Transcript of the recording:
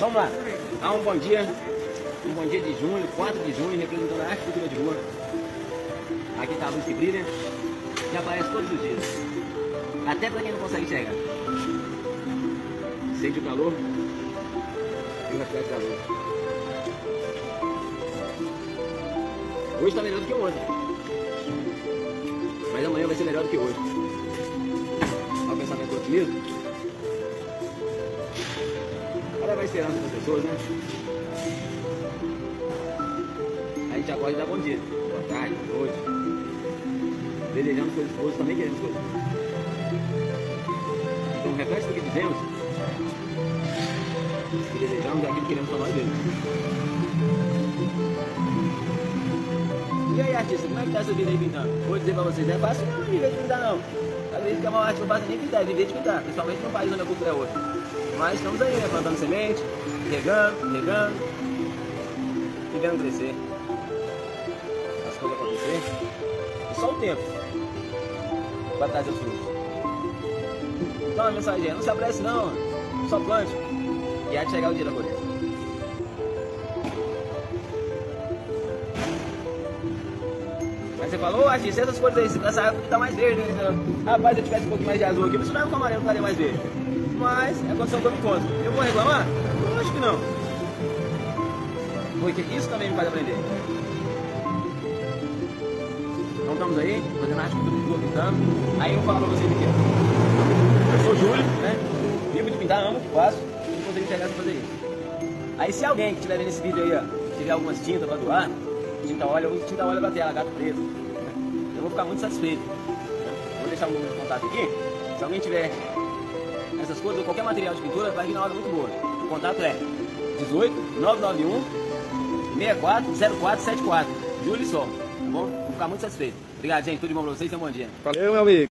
Vamos lá. Um bom dia de junho, 4 de junho, representando a arte e cultura de rua. Aqui está a luz que brilha, que aparece todos os dias. Até para quem não consegue enxergar. Sente o calor e o reflexo da luz. Hoje está melhor do que ontem. Mas amanhã vai ser melhor do que hoje. Olha o pensamento do otimismo. Olha a esperança das pessoas, né? A gente acorda e dá bom dia, boa tarde, boa noite. Desejamos coisas boas, também queremos coisas. Então, o reflexo do que dizemos, que desejamos é aquilo que queremos para nós mesmos. E aí, artista, como é que tá essa vida aí pintando? Vou dizer pra vocês, não é fácil não viver de pintar não. Às vezes que é uma arte não faz nem pintar, é viver de pintar, principalmente num país onde a cultura é outra. Mas estamos aí, né, plantando semente, regando, e vendo crescer. As coisas acontecer. E só o tempo para trazer os frutos. Então a mensagem é, não se apresse não, só plante e há de chegar o dia da colheita. Mas você falou, artista, essas cores aí, essa árvore tá mais verde, né? Rapaz, se eu tivesse um pouquinho mais de azul aqui, você não é um amarelo, estaria mais verde. Mas é a condição que eu me encontro. Eu vou reclamar? Eu acho que não. Porque isso também me faz aprender. Então estamos aí, fazendo arte cultura de rua, pintando. Aí eu vou falar pra vocês o que é. Eu sou Júlio, né? Vivo de pintar, amo o que faço. E consegui pegar pra fazer isso. Aí se alguém que estiver vendo esse vídeo aí, ó, tiver algumas tintas pra doar, tinta óleo, eu uso tinta óleo da tela, gato preto. Eu vou ficar muito satisfeito. Vou deixar o número de contato aqui. Se alguém tiver essas coisas ou qualquer material de pintura, vai vir na hora muito boa. O contato é 18 991 64 0474. Júlio Sol, tá bom? Vou ficar muito satisfeito. Obrigado, gente. Tudo de bom pra vocês e um bom dia. Valeu, meu amigo.